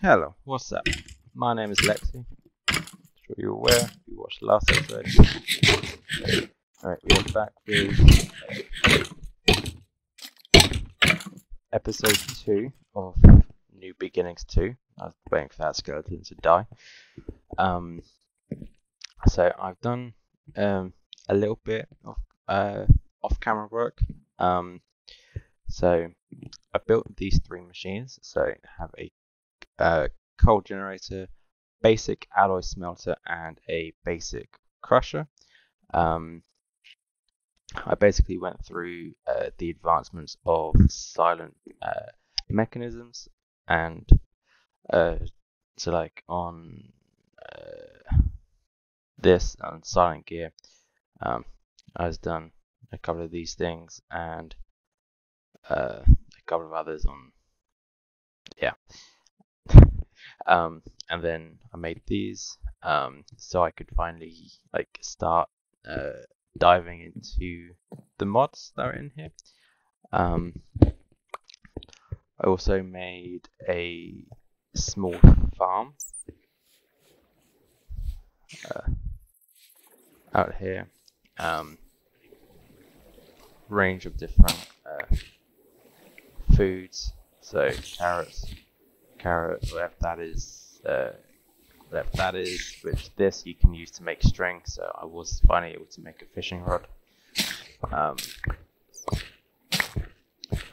Hello, what's up? My name is Lexi. I'm sure you're aware, you watched the last episode. Alright, we are back with episode 2 of New Beginnings 2. I was waiting for that skeleton to die. So I've done a little bit of off-camera work. So I built these 3 machines. So I have a coal generator, basic alloy smelter, and a basic crusher. I basically went through the advancements of silent mechanisms, and so like on this on silent gear, I was done a couple of these things and a couple of others on and then I made these so I could finally like start diving into the mods that are in here. I also made a small farm out here, range of different foods, so carrot, whatever that is, which this you can use to make string, so I was finally able to make a fishing rod.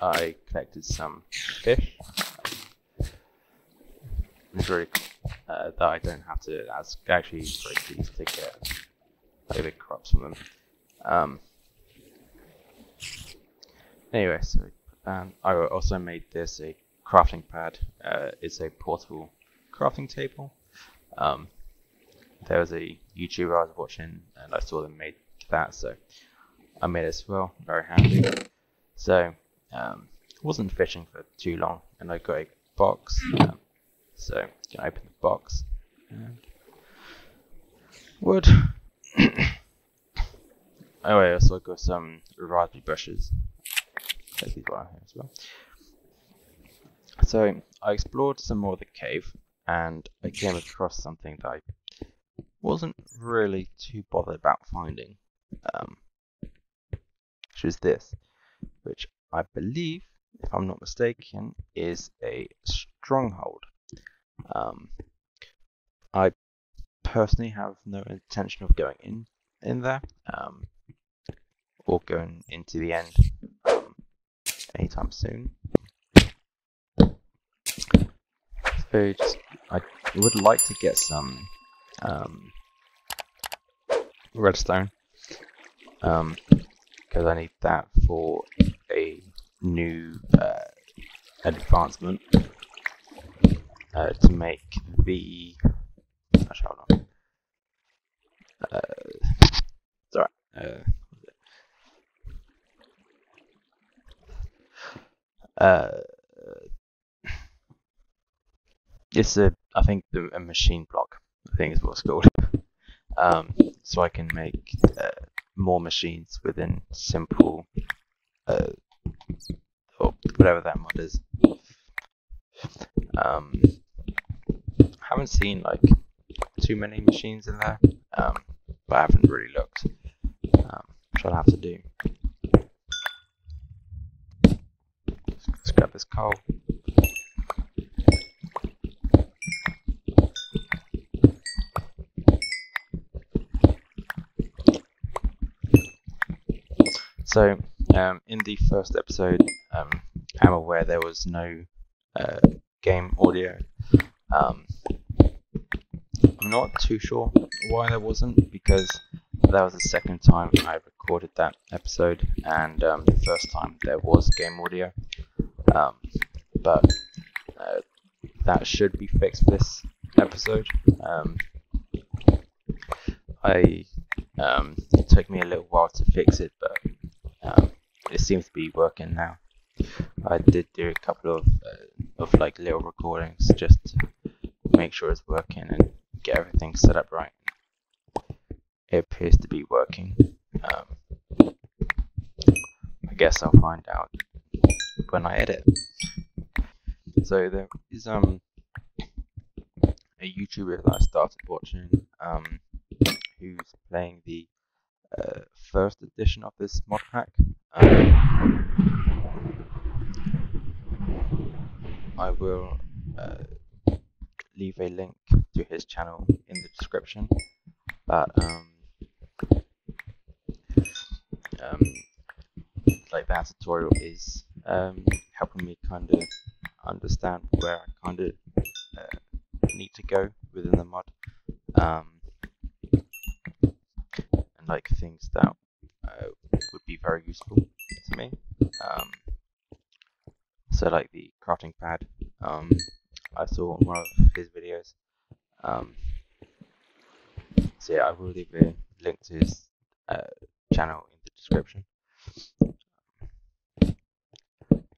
I collected some fish. It's really that I don't have to, that's actually very easy to get like big crops from them. Anyway, so I also made this a crafting pad. It's a portable crafting table. There was a YouTuber I was watching and I saw them make that, so I made it as well. Very handy. So wasn't fishing for too long, and I got a box. So you can open the box and wood. Anyway, I also got some raspberry bushes. Take these one here as well. So I explored some more of the cave, and I came across something that I wasn't really too bothered about finding, which is this, which I believe, if I'm not mistaken, is a stronghold. I personally have no intention of going in there, or going into the end anytime soon. So I would like to get some redstone, because I need that for a new advancement to make the. Actually, hold on. Sorry. It's I think a machine block, I think is what it's called. So I can make more machines within simple, or whatever that mod is. Haven't seen like too many machines in there, but I haven't really looked. Which I'll have to do. Let's grab this coal. So, in the first episode, I'm aware there was no game audio. I'm not too sure why there wasn't, because that was the second time I recorded that episode, and the first time there was game audio. But that should be fixed for this episode. It took me a little while to fix it, but it seems to be working now. I did do a couple of like little recordings just to make sure it's working and get everything set up right. It appears to be working. I guess I'll find out when I edit. So there is YouTuber that I started watching, who's playing the first edition of this mod pack. I will leave a link to his channel in the description. But like that tutorial is helping me kind of understand where I kind of need to go within the mod, and like things that would be very useful to me. So like the crafting pad, I saw in one of his videos. So yeah, I will leave a link to his channel in the description.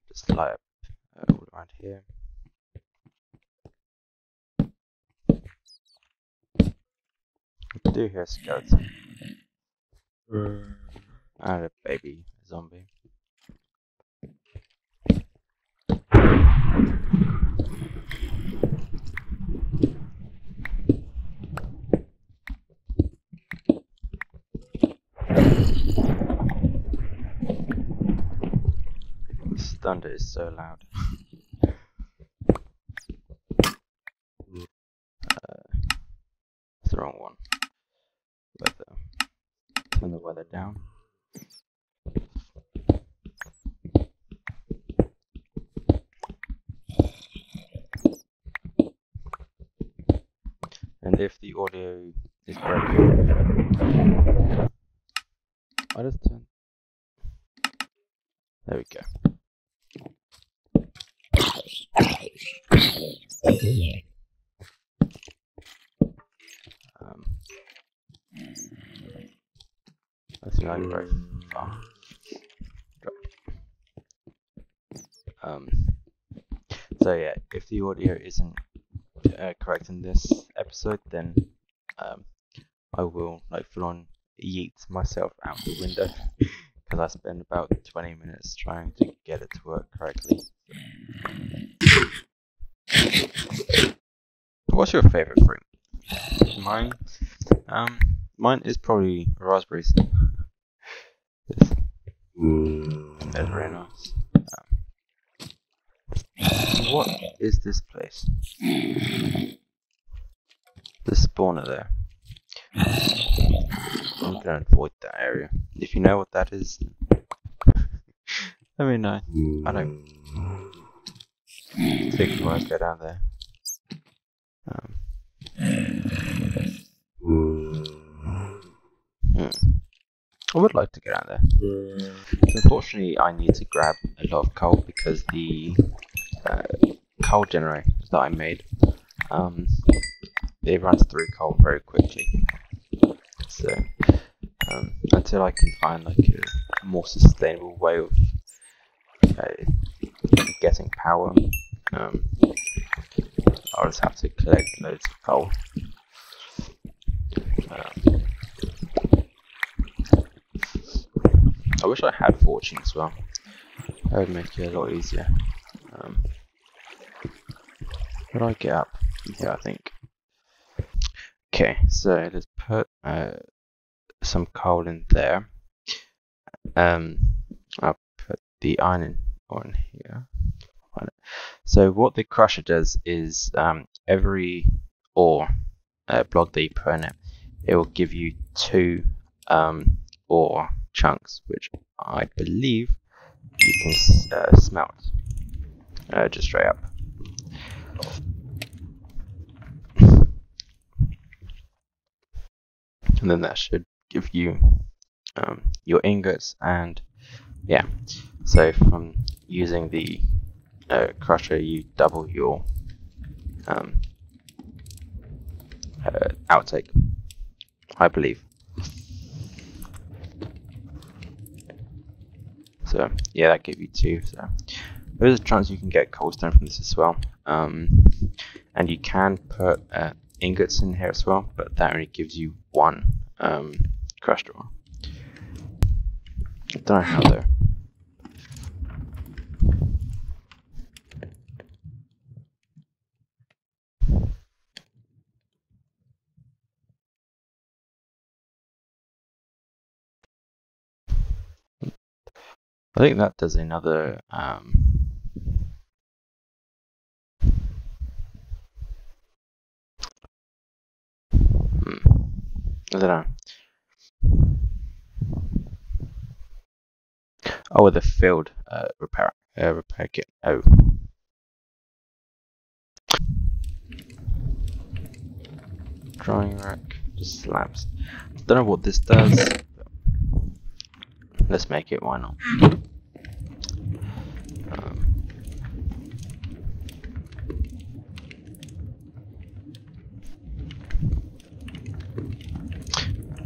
Just light up all around here. I do hear a skeleton and a baby zombie. This thunder is so loud. It's the wrong one. Weather. Turn the weather down. And if the audio is broken, I just turn. There we go. That's not very far. So yeah, if the audio isn't correct in this episode, then I will like full on yeet myself out the window because I spent about 20 minutes trying to get it to work correctly. What's your favorite fruit? Mine is probably raspberries. That's very nice. What is this place? The spawner there. I'm gonna avoid that area. If you know what that is, let me know. I don't think I want to go down there. I would like to go down there. Unfortunately, I need to grab a lot of coal because the coal generator that I made, it runs through coal very quickly. So until I can find like a more sustainable way of getting power, I'll just have to collect loads of coal. I wish I had fortune as well. That would make it a lot easier. How do I get up from here, I think? Okay, so let's put some coal in there. I'll put the iron on here. So what the crusher does is every ore block that you put in it, it will give you 2 ore chunks, which I believe you can smelt just straight up. And then that should give you your ingots, and yeah, so from using the crusher you double your outtake, I believe. So yeah, that gave you 2. So there's a chance you can get coalstone from this as well, and you can put ingots in here as well, but that only gives you 1 crushed ore. I don't know how though. I think that does another I don't know. Oh, the field repair kit. Oh. Drying rack, just slabs. Don't know what this does. Let's make it, why not?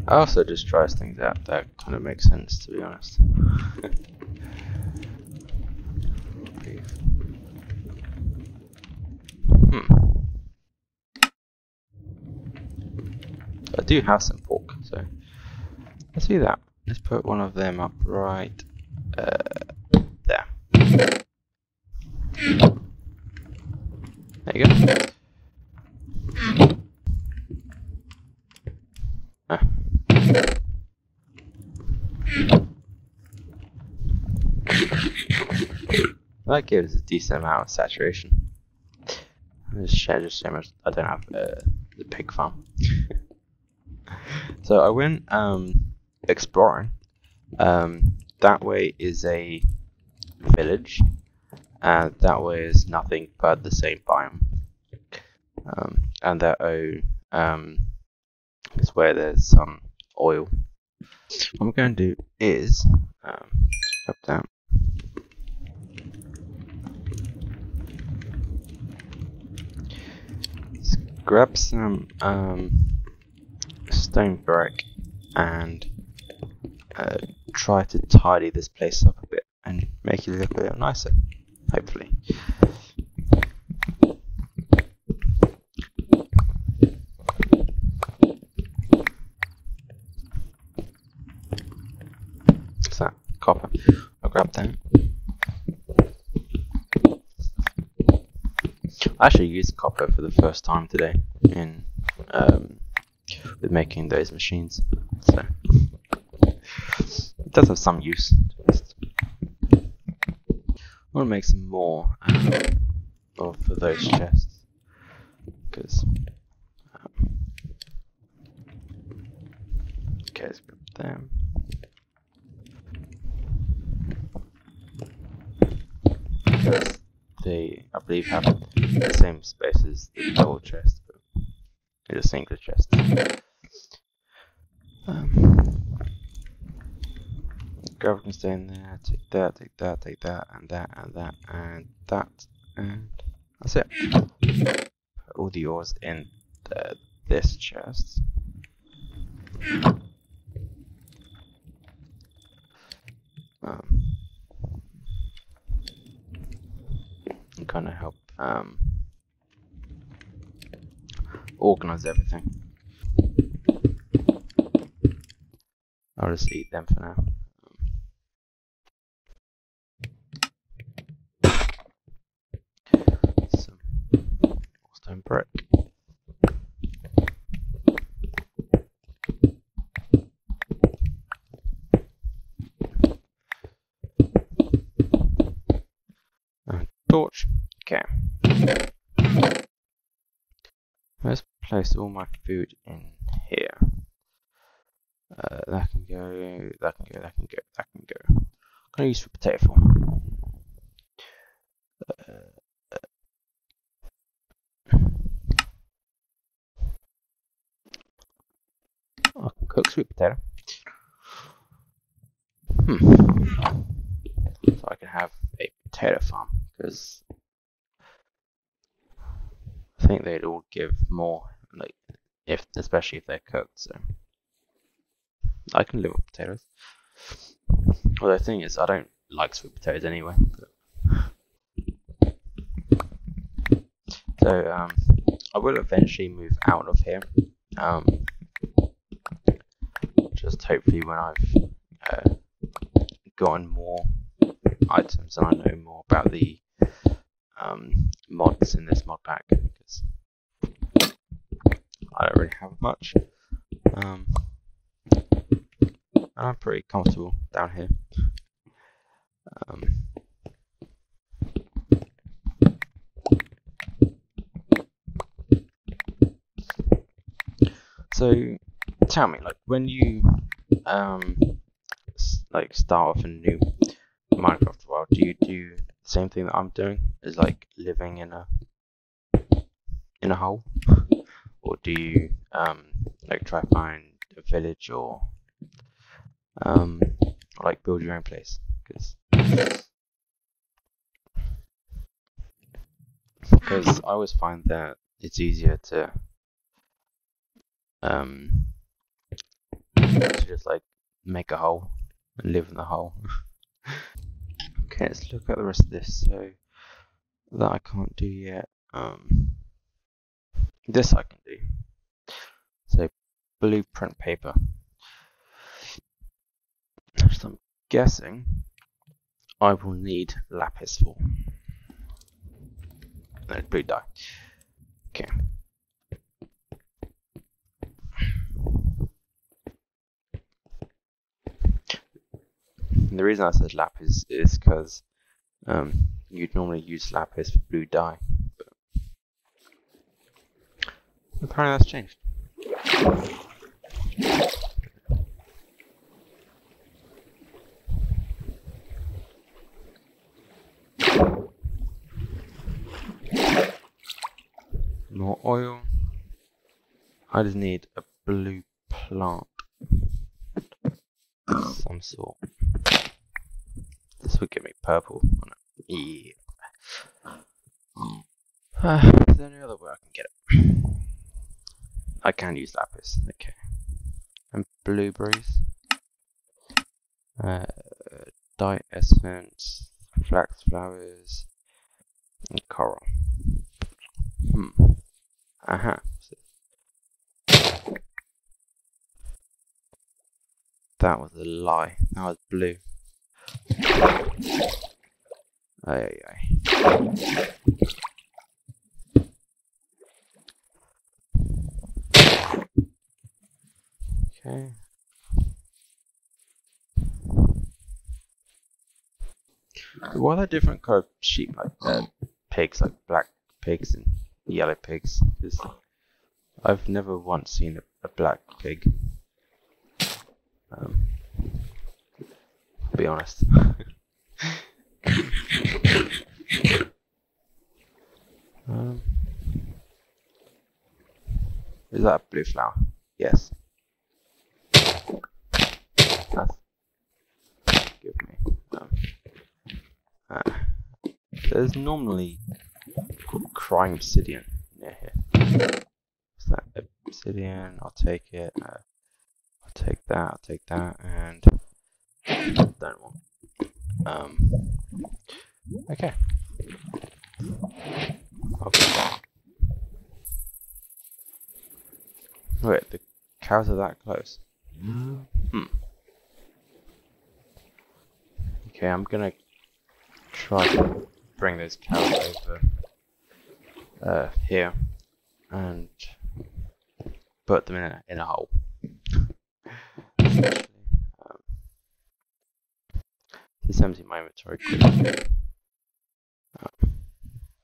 I also just tries things out. That kind of makes sense, to be honest. I do have some pork, so let's do that. Let's put one of them up right there. There you go. That gives a decent amount of saturation. Just so much. I don't have the pig farm. So I went exploring. That way is a village, and that way is nothing but the same biome. And that is where there's some oil. What I'm going to do is up down. Let's grab some stone brick and try to tidy this place up a bit and make it look a bit nicer, hopefully. What's that? Copper. I'll grab that. I actually used copper for the first time today in with making those machines, so it does have some use. I want to make some more for those chests, because okay, let's grab them. Because they, I believe, have the same space as the double chest, but it's a single chest. Gravel can stay in there. Take that, take that, take that, and that, and that, and that, and that's it. Put all the ores in this chest. And kind of help organize everything. I'll just eat them for now. Some stone brick. Torch. Okay. Let's place all my food in here. That can go, that can go, that can go, that can go. I'm gonna use for potato farm. I can cook sweet potato. So I can have a potato farm, because I think they'd all give more, like, especially if they're cooked. So I can live with potatoes. Well, the thing is, I don't like sweet potatoes anyway. So I will eventually move out of here. Just hopefully when I've gotten more items and I know more about the mods in this mod pack, because I don't really have much. I'm pretty comfortable down here. So tell me, like, when you like start off a new Minecraft world, do you do the same thing that I'm doing? Is like living in a hole, or do you like try to find a village, or like build your own place? Because I always find that it's easier to just like make a hole and live in the hole. Okay, let's look at the rest of this. So that I can't do yet. This I can do. So blueprint paper. So I'm guessing I will need lapis for. No, blue dye. Okay. And the reason I said lapis is because you'd normally use lapis for blue dye, but apparently that's changed. More oil. I just need a blue plant of some sort. This would give me purple. Yeah. Is there any other way I can get it? I can use lapis. Okay. And blueberries. Dye essence. Flax flowers. And coral. That was a lie. That was blue. Aye. Okay. What are the different kind of sheep, like pigs, like black pigs and yellow pigs? Because I've never once seen a black pig. I'll be honest. Is that a blue flower? Yes. That's give me. There's normally crime obsidian near here. Is that obsidian? I'll take it. I'll take that, and don't want. Okay. I'll be back. Wait, the cows are that close. Okay, I'm gonna try to bring those cows over here and put them in a hole. Just empty my inventory quickly.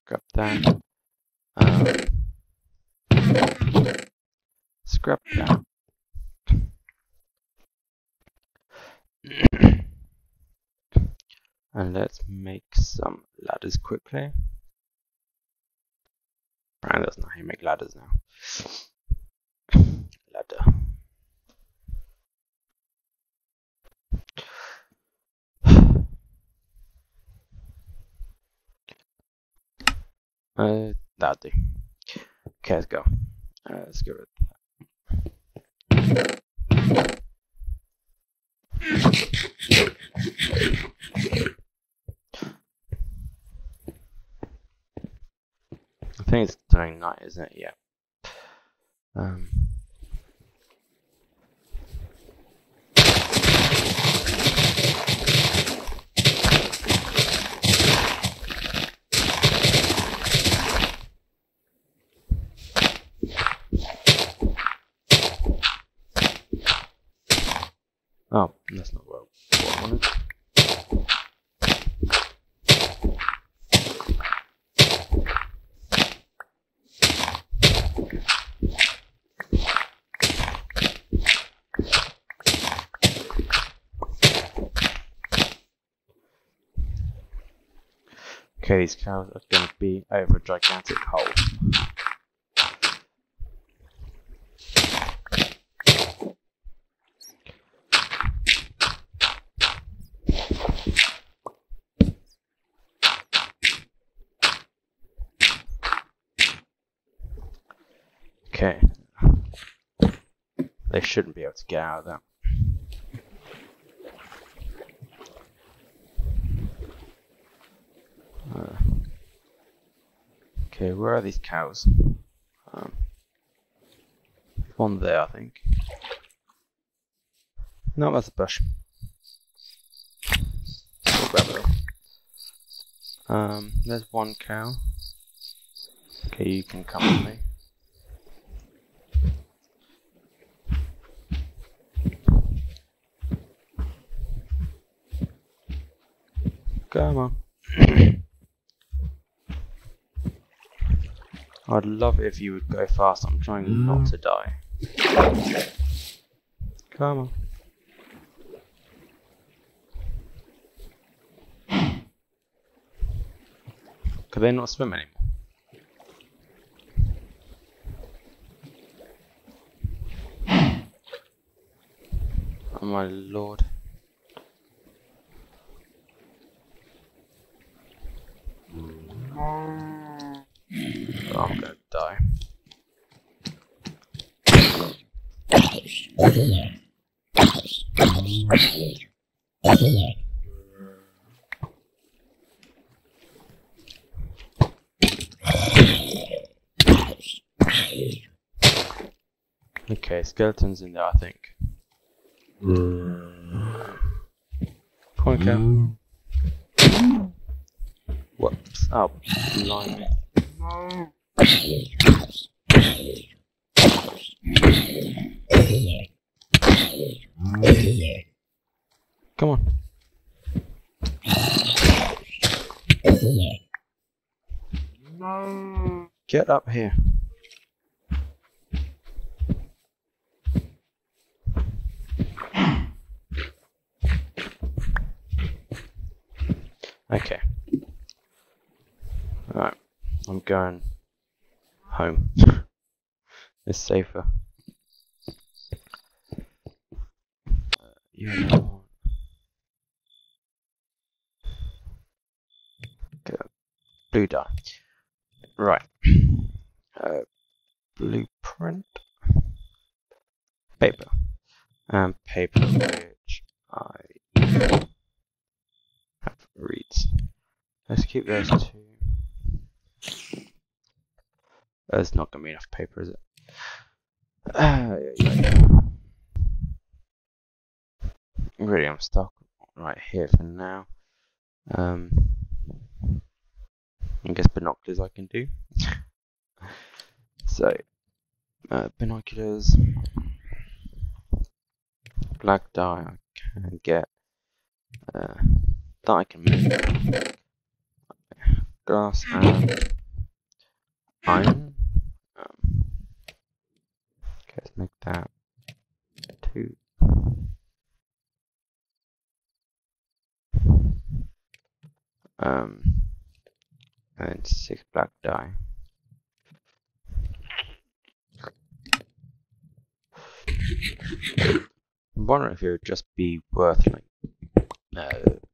Grab that. Scrap that. And let's make some ladders quickly. And that's not how you make ladders now. Ladder. That'll do. Okay, let's go. Let's get rid of that. I think it's turning night, isn't it? Yeah. Oh, that's not what I wanted. Okay, these cows are going to be over a gigantic hole. Okay. They shouldn't be able to get out of that. Okay, where are these cows? One there, I think. No, that's a bush. We'll grab it all. There's one cow. Okay, you can come with me. Come on. I'd love it if you would go fast. I'm trying not to die. Come on. Could they not swim anymore? Oh my lord. Oh, I'm gonna die. Okay, skeletons in there, I think. Come on, cow. Whoops. Oh, blimey. Come on. Get up here. Okay. Alright. I'm going home. It's safer. Okay. Blue dye. Right. Blueprint. Paper. And paper which I have reads. Let's keep those two. There's not going to be enough paper, is it? Really, I'm stuck right here for now. I guess binoculars I can do. So, binoculars, black dye I can get, that I can make, glass and iron. Okay, let's make that 2. And 6 black dye. I'm wondering if it would just be worth like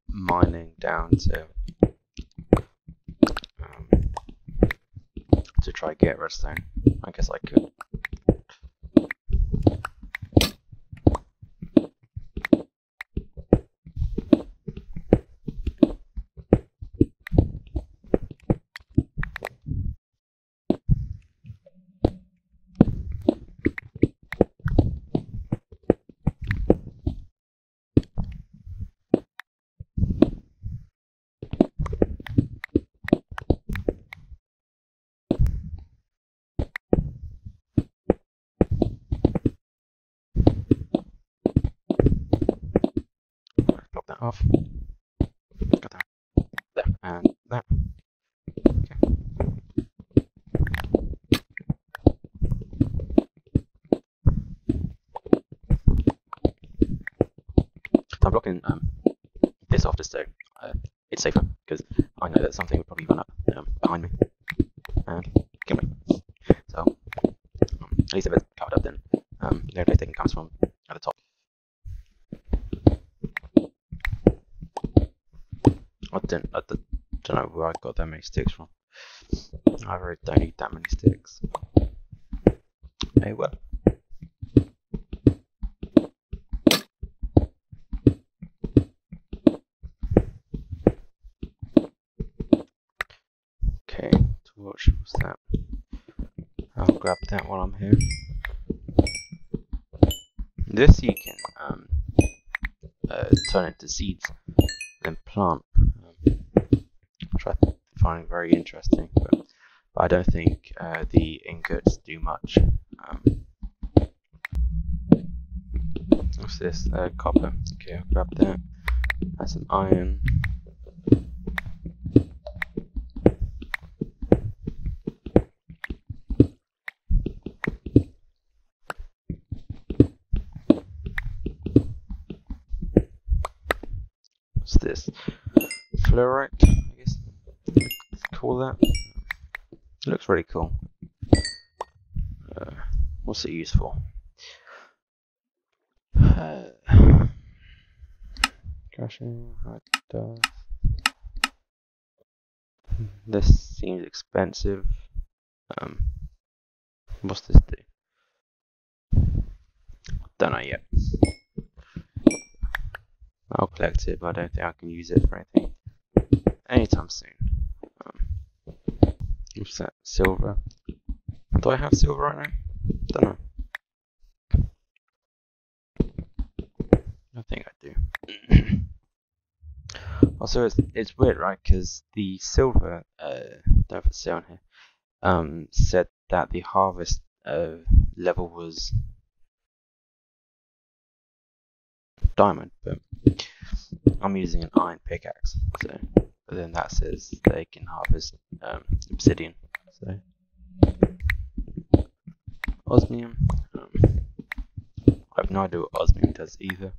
mining down to try get redstone. I guess I could. Block that off. Got that. There. And that. Okay. I'm blocking this off just so it's safer. because I know that something would probably run up behind me and kill me. So at least if it's covered up, then no taking comes from at the top. I don't know where I got that many sticks from. I really don't need that many sticks. Hey, well. Okay, torch, what's that? I'll grab that while I'm here. This you can turn into seeds, then plant, which I find very interesting. But I don't think the ingots do much. What's this? Copper. Okay, I'll grab that. That's some iron. What's this? Fluorite, I guess. Let's call that. It looks really cool. What's it used for? Crashing. This seems expensive. What's this do? Don't know yet. I'll collect it, but I don't think I can use it for anything anytime soon. What's that? Silver. Do I have silver right now? Don't know. I think I do. Also, it's weird, right? Because the silver, don't know if it's on here, said that the harvest level was diamond, but I'm using an iron pickaxe, so but then that says they can harvest obsidian. So osmium. I have no idea what osmium does either.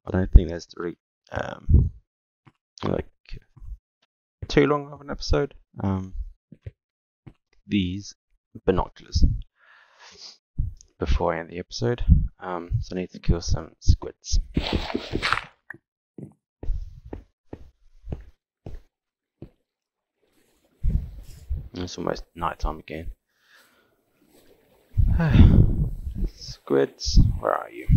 I don't think there's really like too long of an episode. These binoculars before I end the episode. So I need to kill some squids. It's almost night time again. Squids, where are you?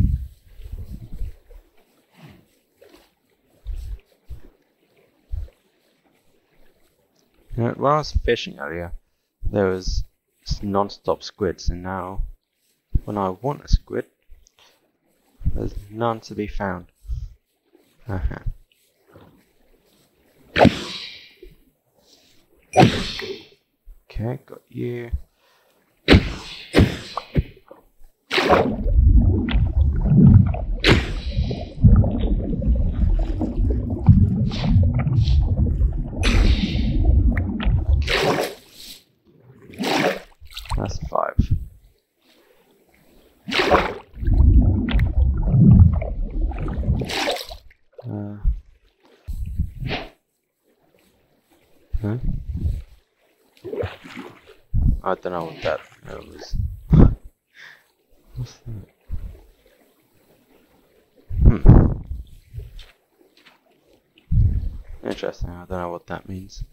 While I was fishing earlier, there was non-stop squids, and now when I want a squid, there's none to be found. Okay, got you. That's 5. Huh? I don't know what that was. What's that? Interesting, I don't know what that means.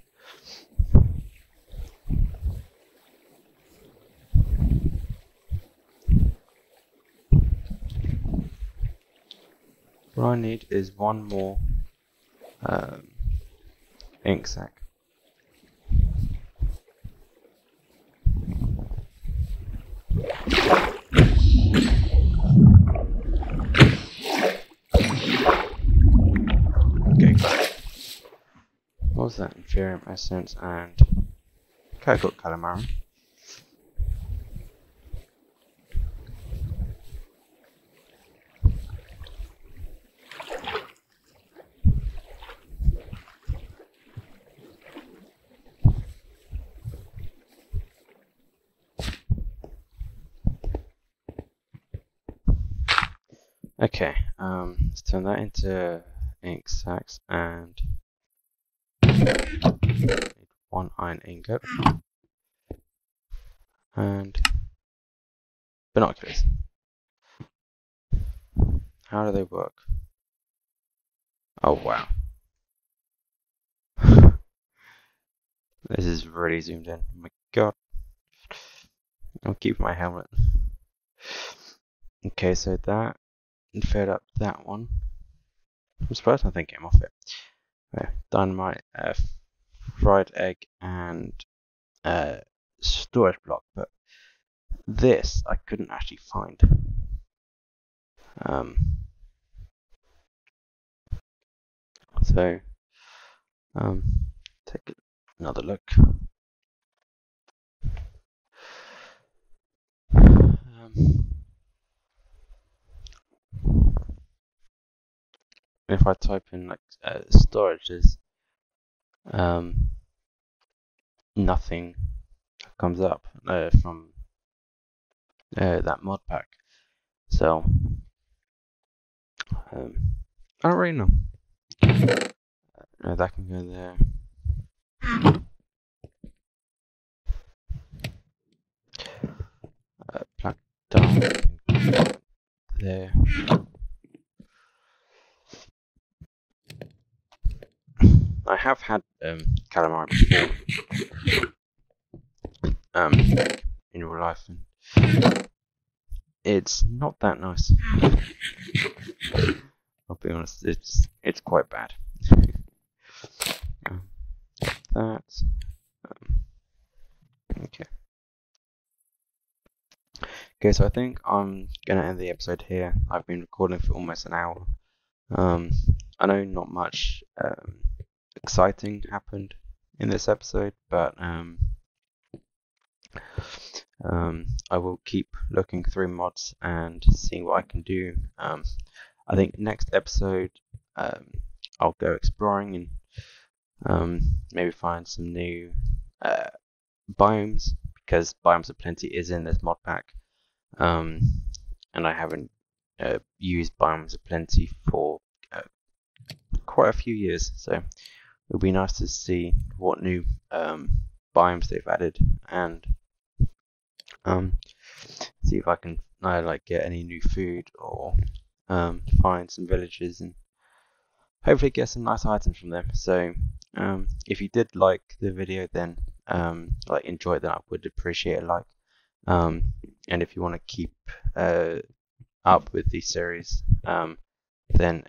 What I need is one more ink sac. Okay, got it. What was that? Inferium essence and okay, I got calamari. Okay, let's turn that into ink sacs and Need 1 iron ingot. And binoculars. How do they work? Oh wow. This is really zoomed in. Oh my god. I'll keep my helmet. Okay, so that filled up that one. I'm surprised nothing came off it. Dynamite, fried egg, and storage block, but this I couldn't actually find. So take another look. If I type in like storages, nothing comes up from that mod pack. So I don't really know. That can go there. Black down there. I have had calamari before in real life, and it's not that nice. I'll be honest, it's quite bad. Okay, so I think I'm gonna end the episode here. I've been recording for almost an hour. I know not much exciting happened in this episode, but I will keep looking through mods and seeing what I can do. I think next episode I'll go exploring and maybe find some new biomes, because Biomes of Plenty is in this mod pack, and I haven't used Biomes of Plenty for quite a few years, so it'll be nice to see what new biomes they've added, and see if I can like get any new food or find some villages and hopefully get some nice items from them. So if you did like the video, then like enjoy it, then I would appreciate a like. And if you want to keep up with the series, then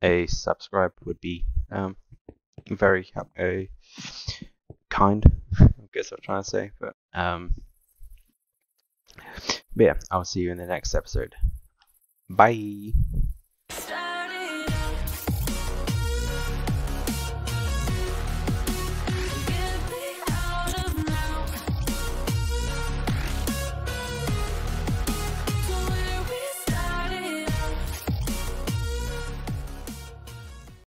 a subscribe would be very kind. I guess I'm trying to say, but yeah, I'll see you in the next episode. Bye.